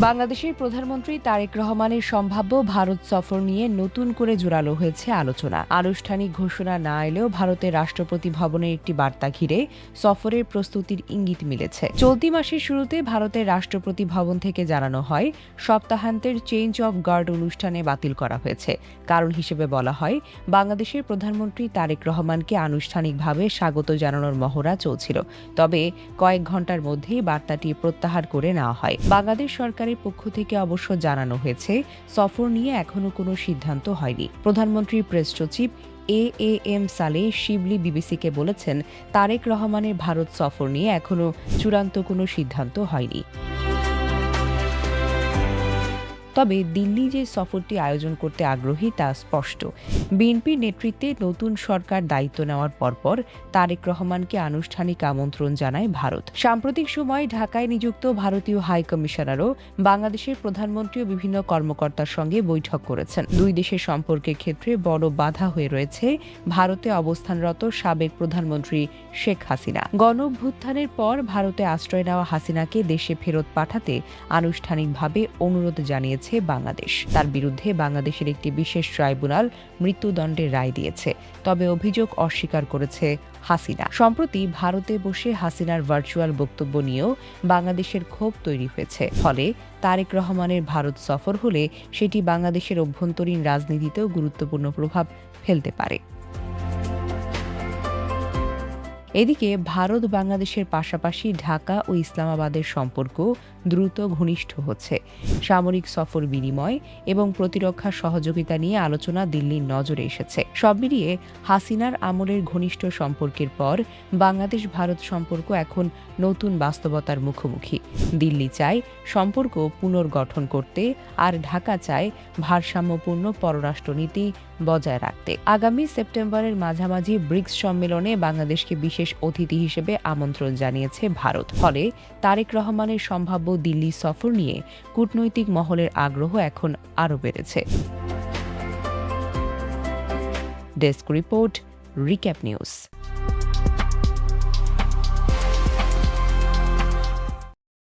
বাংলাদেশের প্রধানমন্ত্রী তারেক রহমানের সম্ভাব্য ভারত সফর নিয়ে নতুন করে জোরালো হয়েছে আলোচনা। আনুষ্ঠানিক ঘোষণা না এলেও ভারতের রাষ্ট্রপতি ভবনের একটি বার্তা ঘিরে সফরের প্রস্তুতির ইঙ্গিত মিলেছে। চলতি মাসের শুরুতে ভারতের রাষ্ট্রপতি ভবন থেকে জানানো হয়, সপ্তাহান্তের চেঞ্জ অব গার্ড অনুষ্ঠানে বাতিল করা হয়েছে। কারণ হিসেবে বলা হয়, বাংলাদেশের প্রধানমন্ত্রী তারেক রহমানকে আনুষ্ঠানিকভাবে স্বাগত জানানোর মহড়া চলছিল। তবে কয়েক ঘণ্টার মধ্যেই বার্তাটি প্রত্যাহার করে নেওয়া হয়। বাংলাদেশ সরকারের পক্ষ থেকে অবশ্য জানানো হয়েছে, সফর নিয়ে এখনো কোনো সিদ্ধান্ত হয়নি। প্রধানমন্ত্রীর প্রেস সচিব এএএম সালেহ শিবলি বিবিসিকে বলেছেন, তারেক রহমানের ভারত সফর নিয়ে এখনো চূড়ান্ত কোনো সিদ্ধান্ত হয়নি। তবে দিল্লি যে সফরটি আয়োজন করতে আগ্রহী তা স্পষ্ট। বিএনপির নেতৃত্বে নতুন সরকার দায়িত্ব নেওয়ার পরপর তারেক রহমানকে আনুষ্ঠানিক আমন্ত্রণ জানায় ভারত। সাম্প্রতিক সময়ে ঢাকায় নিযুক্ত ভারতীয় হাই কমিশনারও বাংলাদেশের প্রধানমন্ত্রী ও বিভিন্ন কর্মকর্তার সঙ্গে বৈঠক করেছেন। দুই দেশের সম্পর্কের ক্ষেত্রে বড় বাধা হয়ে রয়েছে ভারতে অবস্থানরত সাবেক প্রধানমন্ত্রী শেখ হাসিনা। গণঅভ্যুত্থানের পর ভারতে আশ্রয় নেওয়া হাসিনাকে দেশে ফেরত পাঠাতে আনুষ্ঠানিকভাবে অনুরোধ জানিয়েছে বাংলাদেশ। তার বিরুদ্ধে বাংলাদেশের একটি বিশেষ ট্রাইব্যুনাল মৃত্যুদণ্ডের রায় দিয়েছে। তবে অভিযোগ অস্বীকার করেছে হাসিনা। সম্প্রতি ভারতে বসে হাসিনার ভার্চুয়াল বক্তব্য নিয়েও বাংলাদেশের ক্ষোভ তৈরি হয়েছে। ফলে তারেক রহমানের ভারত সফর হলে সেটি বাংলাদেশের অভ্যন্তরীণ রাজনীতিতেও গুরুত্বপূর্ণ প্রভাব ফেলতে পারে। এদিকে ভারত বাংলাদেশের পাশাপাশি ঢাকা ও ইসলামাবাদের সম্পর্ক দ্রুত ঘনিষ্ঠ হচ্ছে। সামরিক সফর বিনিময় এবং প্রতিরক্ষা সহযোগিতা নিয়ে আলোচনা দিল্লির নজরে এসেছে। সব মিলিয়ে হাসিনার আমলের ঘনিষ্ঠ সম্পর্কের পর বাংলাদেশ ভারত সম্পর্ক এখন নতুন বাস্তবতার মুখোমুখি। দিল্লি চায় সম্পর্ক পুনর্গঠন করতে, আর ঢাকা চায় ভারসাম্যপূর্ণ পররাষ্ট্রনীতি বজায় রাখতে। আগামী সেপ্টেম্বরের মাঝামাঝি ব্রিক্স সম্মেলনে বাংলাদেশকে বিশেষ অতিথি হিসেবে আমন্ত্রণ জানিয়েছে ভারত। ফলে তারেক রহমানের সম্ভাব্য দিল্লি সফর নিয়ে কূটনৈতিক মহলের আগ্রহ এখন আরও বেড়েছে। Desk report, recap news.